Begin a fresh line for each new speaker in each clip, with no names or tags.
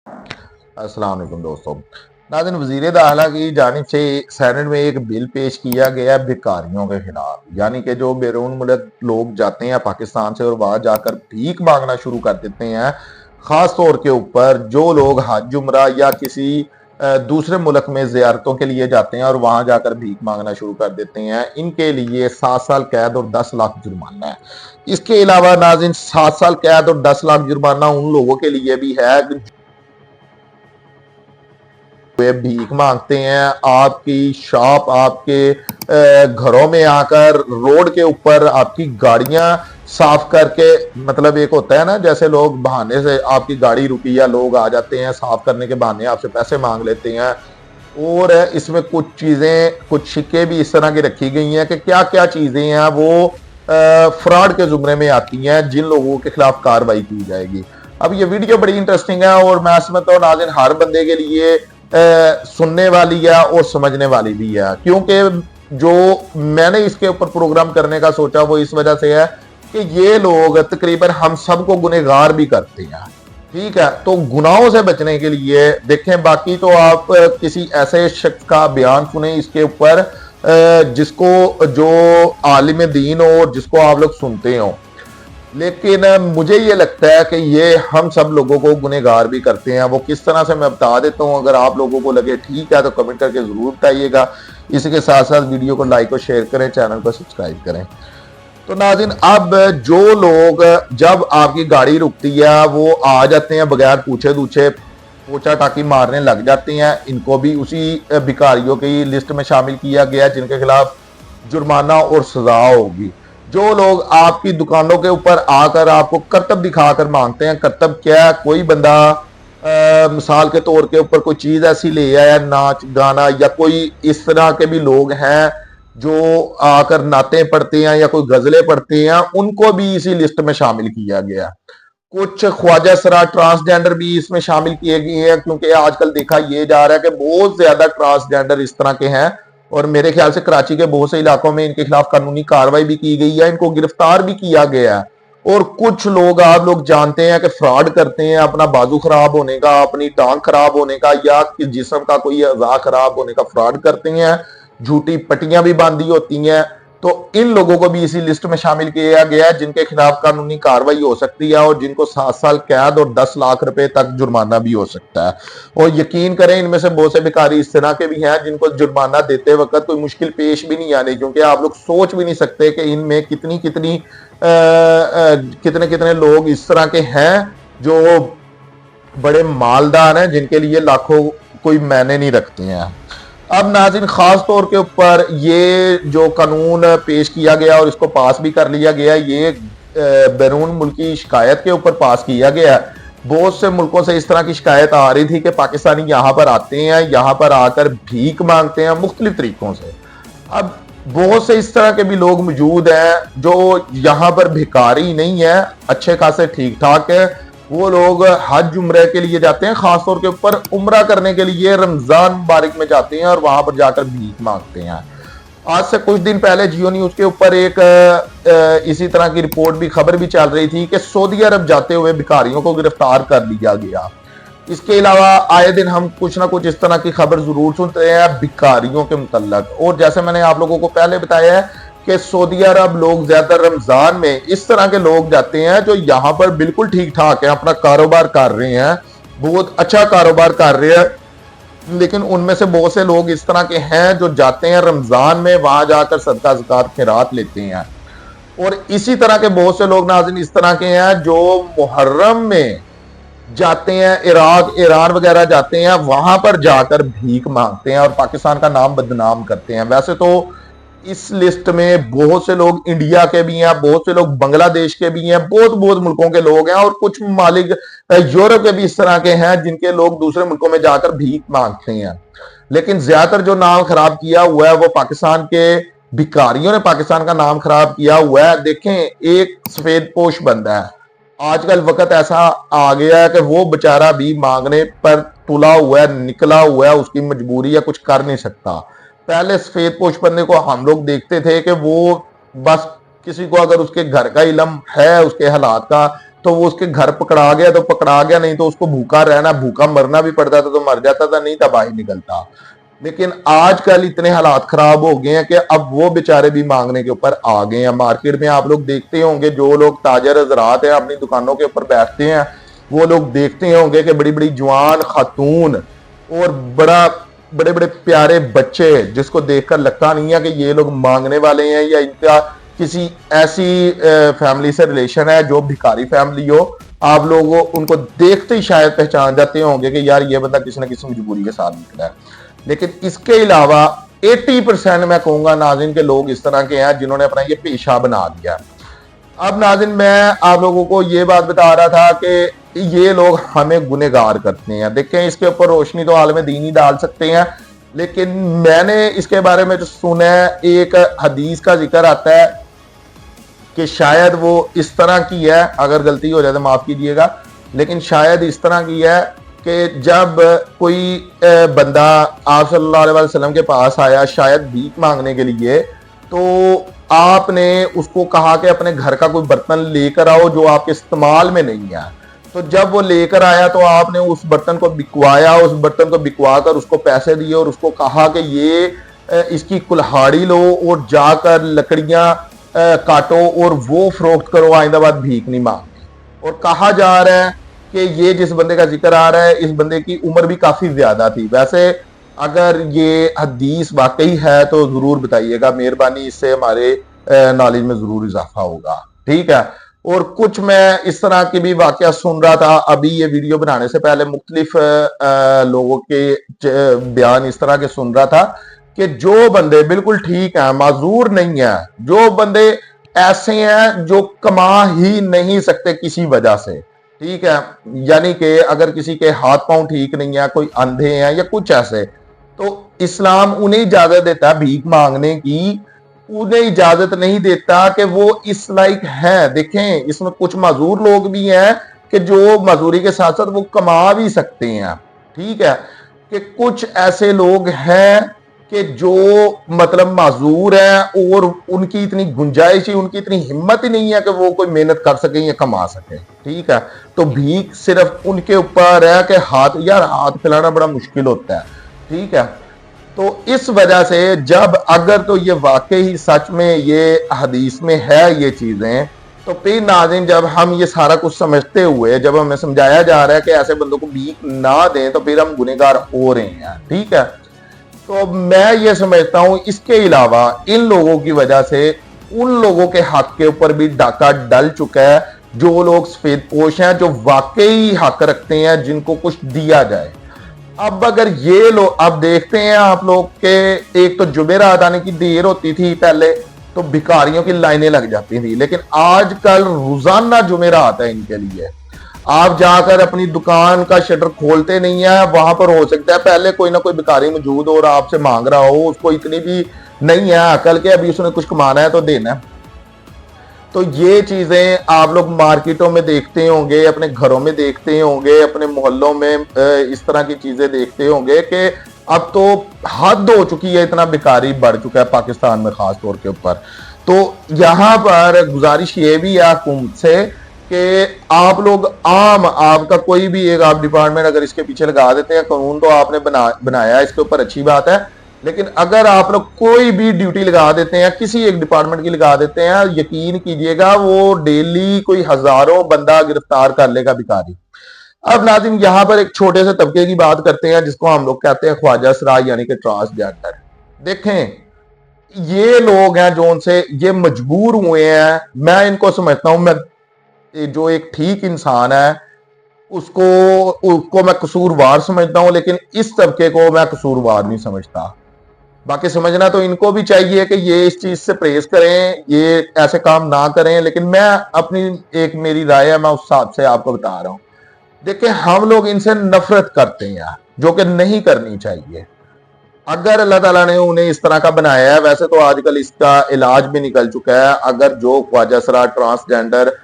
अस्सलाम वालेकुम दोस्तों। नाज़रीन, वज़ीर दाखिला की जानिब से सेनेट में एक बिल पेश किया गया भिखारियों के खिलाफ, यानी कि जो बैरून मुल्क लोग जाते हैं पाकिस्तान से और वहाँ जाकर भीख मांगना शुरू कर देते हैं। ख़ास तौर के ऊपर जो लोग हज उम्रा या किसी दूसरे मुल्क में ज़ियारतों के लिए जाते हैं और वहाँ जाकर भीख मांगना शुरू कर देते हैं, इनके लिए 7 साल कैद और 10 लाख जुर्माना है। इसके अलावा नाज़रीन, 7 साल कैद और 10 लाख जुर्माना उन लोगों के लिए भी है वे भीख मांगते हैं आपकी शॉप, आपके घरों में आकर, रोड के ऊपर आपकी गाड़ियां साफ करके। मतलब एक होता है ना, जैसे लोग बहाने से आपकी गाड़ी रुकी या लोग आ जाते हैं साफ करने के बहाने आपसे पैसे मांग लेते हैं। और इसमें कुछ चीजें, कुछ शिक्के भी इस तरह की रखी गई हैं कि क्या क्या चीजें हैं वो फ्रॉड के जुमरे में आती हैं, जिन लोगों के खिलाफ कार्रवाई की जाएगी। अब ये वीडियो बड़ी इंटरेस्टिंग है और मैं समझता हूँ नाज़रीन हर बंदे के लिए सुनने वाली है और समझने वाली भी है, क्योंकि जो मैंने इसके ऊपर प्रोग्राम करने का सोचा वो इस वजह से है कि ये लोग तकरीबन हम सबको गुनहगार भी करते हैं। ठीक है, तो गुनाहों से बचने के लिए देखें, बाकी तो आप किसी ऐसे शख्स का बयान सुने इसके ऊपर जिसको, जो आलिम दीन हो और जिसको आप लोग सुनते हो। लेकिन मुझे ये लगता है कि ये हम सब लोगों को गुनहगार भी करते हैं। वो किस तरह से मैं बता देता हूँ, अगर आप लोगों को लगे ठीक है तो कमेंट करके जरूर बताइएगा। इसी के साथ साथ वीडियो को लाइक और शेयर करें, चैनल को सब्सक्राइब करें। तो नाज़रीन, अब जो लोग जब आपकी गाड़ी रुकती है वो आ जाते हैं बगैर पूछे दूछे, पोछा टाकी मारने लग जाते हैं, इनको भी उसी भिखारियों की लिस्ट में शामिल किया गया जिनके खिलाफ जुर्माना और सजा होगी। जो लोग आपकी दुकानों के ऊपर आकर आपको करतब दिखाकर मांगते हैं, करतब क्या है, कोई बंदा मिसाल के तौर के ऊपर कोई चीज ऐसी ले आया, नाच गाना, या कोई इस तरह के भी लोग हैं जो आकर नाते पढ़ते हैं या कोई गजलें पढ़ते हैं, उनको भी इसी लिस्ट में शामिल किया गया। कुछ ख्वाजा सरा ट्रांसजेंडर भी इसमें शामिल किए गए हैं, क्योंकि आजकल देखा यह जा रहा है कि बहुत ज्यादा ट्रांसजेंडर इस तरह के हैं और मेरे ख्याल से कराची के बहुत से इलाकों में इनके खिलाफ कानूनी कार्रवाई भी की गई है, इनको गिरफ्तार भी किया गया है। और कुछ लोग, आप लोग जानते हैं कि फ्रॉड करते हैं, अपना बाजू खराब होने का, अपनी टांग खराब होने का या जिस्म का कोई अज़ा खराब होने का फ्रॉड करते हैं, झूठी पट्टियां भी बांधी होती हैं। तो इन लोगों को भी इसी लिस्ट में शामिल किया गया है जिनके खिलाफ कानूनी कार्रवाई हो सकती है और जिनको 7 साल कैद और 10 लाख रुपए तक जुर्माना भी हो सकता है। और यकीन करें, इनमें से बहुत से भिखारी इस तरह के भी हैं जिनको जुर्माना देते वक्त कोई मुश्किल पेश भी नहीं आनी, क्योंकि आप लोग सोच भी नहीं सकते कि इनमें कितनी कितनी कितने कितने लोग इस तरह के हैं जो बड़े मालदार हैं, जिनके लिए लाखों कोई मायने नहीं रखते हैं। अब नाज़रीन, खास तौर के ऊपर ये जो कानून पेश किया गया और इसको पास भी कर लिया गया, ये बैरून मुल्की शिकायत के ऊपर पास किया गया। बहुत से मुल्कों से इस तरह की शिकायत आ रही थी कि पाकिस्तानी यहाँ पर आते हैं, यहाँ पर आकर भीख मांगते हैं मुख्तलिफ तरीकों से। अब बहुत से इस तरह के भी लोग मौजूद हैं जो यहाँ पर भिखारी नहीं है, अच्छे खासे ठीक ठाक है। वो लोग हज उम्रे के लिए जाते हैं, खासतौर के ऊपर उम्रा करने के लिए रमजान मुबारक में जाते हैं और वहां पर जाकर भीख मांगते हैं। आज से कुछ दिन पहले जियो न्यूज के ऊपर एक इसी तरह की रिपोर्ट भी, खबर भी चल रही थी कि सऊदी अरब जाते हुए भिखारियों को गिरफ्तार कर लिया गया। इसके अलावा आए दिन हम कुछ ना कुछ इस तरह की खबर जरूर सुनते हैं भिखारियों के मुतल्लक। और जैसे मैंने आप लोगों को पहले बताया है कि सऊदी अरब लोग ज्यादातर रमजान में इस तरह के लोग जाते हैं जो यहाँ पर बिल्कुल ठीक ठाक है, अपना कारोबार कर रहे हैं, बहुत अच्छा कारोबार कर रहे हैं, लेकिन उनमें से बहुत से लोग इस तरह के हैं जो जाते हैं रमजान में, वहां जाकर सदका ज़कात खैरात लेते हैं। और इसी तरह के बहुत से लोग नाज़रीन इस तरह के हैं जो मुहर्रम में जाते हैं, इराक, ईरान वगैरह जाते हैं, वहां पर जाकर भीख मांगते हैं और पाकिस्तान का नाम बदनाम करते हैं। वैसे तो इस लिस्ट में बहुत से लोग इंडिया के भी हैं, बहुत से लोग बांग्लादेश के भी हैं, बहुत बहुत मुल्कों के लोग हैं, और कुछ ममालिक यूरोप के भी इस तरह के हैं जिनके लोग दूसरे मुल्कों में जाकर भीख मांगते हैं। लेकिन ज्यादातर जो नाम खराब किया हुआ है वो पाकिस्तान के भिखारियों ने पाकिस्तान का नाम खराब किया हुआ है। देखें, एक सफेद पोश बंदा है, आजकल वक्त ऐसा आ गया है कि वो बेचारा भी मांगने पर तुला हुआ है, निकला हुआ है, उसकी मजबूरी है, कुछ कर नहीं सकता। पहले सफेद पोश बंदे को हम लोग देखते थे कि वो बस किसी को अगर उसके घर का इल्म है, उसके हालात का, तो वो उसके घर पकड़ा गया तो पकड़ा गया, नहीं तो उसको भूखा रहना, भूखा मरना भी पड़ता था तो मर जाता था, नहीं था बाहर निकलता। लेकिन आजकल इतने हालात खराब हो गए हैं कि अब वो बेचारे भी मांगने के ऊपर आ गए हैं। मार्केट में आप लोग देखते होंगे, जो लोग ताजर हजरात हैं अपनी दुकानों के ऊपर बैठते हैं, वो लोग देखते होंगे कि बड़ी बड़ी जवान खातून और बड़े बड़े प्यारे बच्चे, जिसको देखकर लगता नहीं है कि ये लोग मांगने वाले हैं या इनका किसी ऐसी फैमिली से रिलेशन है जो भिखारी फैमिली हो। आप लोग उनको देखते ही शायद पहचान जाते होंगे कि यार ये बंदा किसी न किसी मजबूरी के साथ निकला है। लेकिन इसके अलावा 80% मैं कहूंगा नाज़रीन के लोग इस तरह के हैं जिन्होंने अपना ये पेशा बना दिया। अब नाज़रीन मैं आप लोगों को ये बात बता रहा था कि ये लोग हमें गुनहगार करते हैं। देखें, इसके ऊपर रोशनी तो आलम दीन ही डाल सकते हैं, लेकिन मैंने इसके बारे में जो सुना है, एक हदीस का जिक्र आता है कि शायद वो इस तरह की है, अगर गलती हो जाए तो माफ कीजिएगा, लेकिन शायद इस तरह की है कि जब कोई बंदा आप सल्लल्लाहु अलैहि वसल्लम के पास आया शायद भीख मांगने के लिए, तो आपने उसको कहा कि अपने घर का कोई बर्तन लेकर आओ जो आपके इस्तेमाल में नहीं है। तो जब वो लेकर आया तो आपने उस बर्तन को बिकवाया, उस बर्तन को बिकवा कर उसको पैसे दिए और उसको कहा कि ये इसकी कुल्हाड़ी लो और जाकर लकड़ियां काटो और वो फरोख्त करो, आइंदा बाद भीख नहीं मांगनी। और कहा जा रहा है कि ये जिस बंदे का जिक्र आ रहा है, इस बंदे की उम्र भी काफी ज्यादा थी। वैसे अगर ये हदीस वाकई है तो जरूर बताइएगा, मेहरबानी, इससे हमारे नॉलेज में जरूर इजाफा होगा। ठीक है। और कुछ मैं इस तरह के भी वाकया सुन रहा था अभी ये वीडियो बनाने से पहले, मुख्तलिफ लोगों के बयान इस तरह के सुन रहा था कि जो बंदे बिल्कुल ठीक है, माजूर नहीं है, जो बंदे ऐसे हैं जो कमा ही नहीं सकते किसी वजह से, ठीक है, यानी कि अगर किसी के हाथ पांव ठीक नहीं है, कोई अंधे हैं या कुछ ऐसे, तो इस्लाम उन्हें इजाजत देता है भीख मांगने की, उन्हें इजाजत नहीं देता कि वो इस लायक हैं। देखें, इसमें कुछ मजदूर लोग भी हैं कि जो मजदूरी के साथ साथ वो कमा भी सकते हैं। ठीक है, कि कुछ ऐसे लोग हैं कि जो मतलब माजूर है और उनकी इतनी गुंजाइश ही, उनकी इतनी हिम्मत ही नहीं है कि वो कोई मेहनत कर सके या कमा सके। ठीक है, तो भीख सिर्फ उनके ऊपर है कि हाथ फैलाना बड़ा मुश्किल होता है। ठीक है, तो इस वजह से जब अगर तो ये वाकई सच में ये हदीस में है ये चीजें, तो फिर नाज़रीन जब हम ये सारा कुछ समझते हुए, जब हमें समझाया जा रहा है कि ऐसे बंदों को भीख ना दें, तो फिर हम गुनहगार हो रहे हैं। ठीक है, तो मैं ये समझता हूं इसके अलावा इन लोगों की वजह से उन लोगों के हक के ऊपर भी डाका डल चुका है, जो लोग सफेद पोश हैं, जो वाकई हक रखते हैं, जिनको कुछ दिया जाए। अब अगर ये लोग, अब देखते हैं आप लोग के, एक तो जुमेरात आने की देर होती थी पहले, तो भिखारियों की लाइनें लग जाती थी, लेकिन आजकल रोजाना जुमेरात है इनके लिए। आप जाकर अपनी दुकान का शटर खोलते नहीं है, वहां पर हो सकता है पहले कोई ना कोई भिखारी मौजूद हो और आपसे मांग रहा हो, उसको इतनी भी नहीं है अकल के अभी उसने कुछ कमाना है तो देना है। तो ये चीजें आप लोग मार्केटों में देखते होंगे, अपने घरों में देखते होंगे, अपने मोहल्लों में इस तरह की चीजें देखते होंगे कि अब तो हद हो चुकी है, इतना भिखारी बढ़ चुका है पाकिस्तान में खास तौर के ऊपर। तो यहां पर गुजारिश ये भी है हुकूमत से कि आप लोग आपका कोई भी एक आप डिपार्टमेंट अगर इसके पीछे लगा देते हैं, कानून तो आपने बनाया इसके ऊपर, अच्छी बात है, लेकिन अगर आप लोग कोई भी ड्यूटी लगा देते हैं, किसी एक डिपार्टमेंट की लगा देते हैं, यकीन कीजिएगा वो डेली कोई हजारों बंदा गिरफ्तार कर लेगा भिखारी। अब नाज़रीन यहां पर एक छोटे से तबके की बात करते हैं जिसको हम लोग कहते हैं ख्वाजा सराय, यानी कि ट्रांसजेंडर। देखें, ये लोग हैं जो उनसे ये मजबूर हुए हैं, मैं इनको समझता हूं, मैं जो एक ठीक इंसान है उसको मैं कसूरवार समझता हूं, लेकिन इस तबके को मैं कसूरवार नहीं समझता। बाकी समझना तो इनको भी चाहिए कि ये इस चीज से परहेज करें, ये ऐसे काम ना करें, लेकिन मैं अपनी एक मेरी राय है, मैं उस हिसाब से आपको बता रहा हूं। देखिए, हम लोग इनसे नफरत करते हैं, जो कि नहीं करनी चाहिए। अगर अल्लाह ताला ने उन्हें इस तरह का बनाया है, वैसे तो आजकल इसका इलाज भी निकल चुका है, अगर जो ख्वाजा सराय ट्रांसजेंडर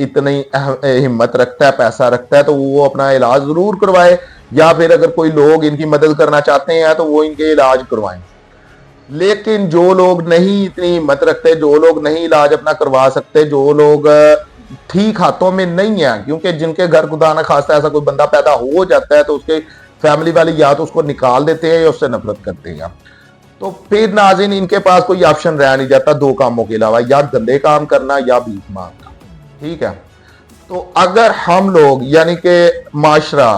इतनी हिम्मत रखता है, पैसा रखता है, तो वो अपना इलाज जरूर करवाए, या फिर अगर कोई लोग इनकी मदद करना चाहते हैं तो वो इनके इलाज करवाएं। लेकिन जो लोग नहीं इतनी हिम्मत रखते, जो लोग नहीं इलाज अपना करवा सकते, जो लोग ठीक हाथों में नहीं है, क्योंकि जिनके घर खुदा ना खास्ता ऐसा कोई बंदा पैदा हो जाता है तो उसके फैमिली वाले या तो उसको निकाल देते हैं या उससे नफरत करते हैं। तो फिर नाज़रीन इनके पास कोई ऑप्शन रह नहीं जाता दो कामों के अलावा, या गंदे काम करना या भीख मांगना। ठीक है, तो अगर हम लोग यानी कि माशरा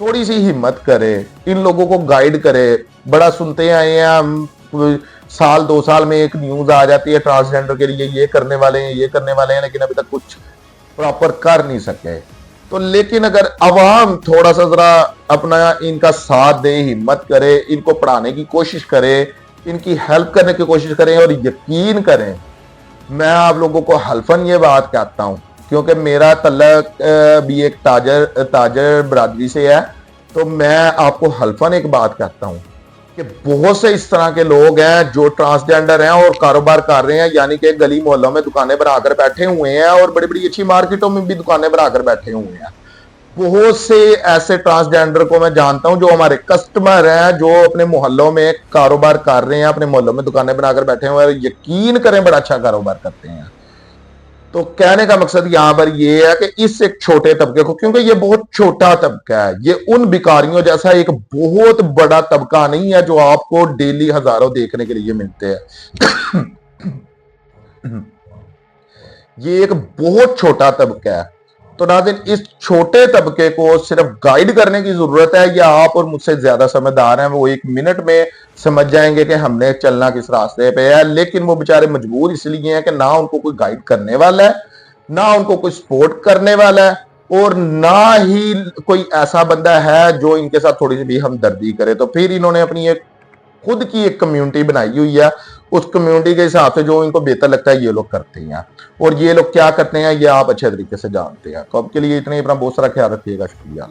थोड़ी सी हिम्मत करे, इन लोगों को गाइड करे। बड़ा सुनते आए हैं हम, साल 2 साल में एक न्यूज आ जाती है ट्रांसजेंडर के लिए ये करने वाले हैं ये करने वाले हैं, लेकिन अभी तक कुछ प्रॉपर कर नहीं सके। तो लेकिन अगर अवाम थोड़ा सा जरा अपना इनका साथ दे, हिम्मत करे, इनको पढ़ाने की कोशिश करे, इनकी हेल्प करने की कोशिश करें और यकीन करें, मैं आप लोगों को हल्फन ये बात कहता हूं, क्योंकि मेरा तल्लक भी एक ताजर बरादरी से है, तो मैं आपको हल्फन एक बात कहता हूं कि बहुत से इस तरह के लोग हैं जो ट्रांसजेंडर हैं और कारोबार कर रहे हैं, यानी कि गली मोहल्लों में दुकानें बनाकर बैठे हुए हैं और बड़ी बड़ी अच्छी मार्केटों में भी दुकानें बनाकर बैठे हुए हैं। बहुत से ऐसे ट्रांसजेंडर को मैं जानता हूं जो हमारे कस्टमर हैं, जो अपने मोहल्लों में कारोबार कर रहे हैं, अपने मोहल्लों में दुकानें बनाकर बैठे हुए हैं, यकीन करें बड़ा अच्छा कारोबार करते हैं। तो कहने का मकसद यहां पर यह है कि इस एक छोटे तबके को, क्योंकि ये बहुत छोटा तबका है, ये उन भिखारियों जैसा एक बहुत बड़ा तबका नहीं है जो आपको डेली हजारों देखने के लिए मिलते हैं। ये एक बहुत छोटा तबका है। तो नाज़रीन इस छोटे तबके को सिर्फ गाइड करने की जरूरत है, या आप और मुझसे ज्यादा समझदार हैं वो 1 मिनट में समझ जाएंगे कि हमने चलना किस रास्ते पे है। लेकिन वो बेचारे मजबूर इसलिए हैं कि ना उनको कोई गाइड करने वाला है, ना उनको कोई सपोर्ट करने वाला है, और ना ही कोई ऐसा बंदा है जो इनके साथ थोड़ी सी भी हमदर्दी करे। तो फिर इन्होंने अपनी एक खुद की एक कम्युनिटी बनाई हुई है, उस कम्युनिटी के हिसाब से जो इनको बेहतर लगता है ये लोग करते हैं, और ये लोग क्या करते हैं ये आप अच्छे तरीके से जानते हैं। तो अब के लिए इतने ही, अपना बहुत सारा ख्याल रखिएगा। शुक्रिया।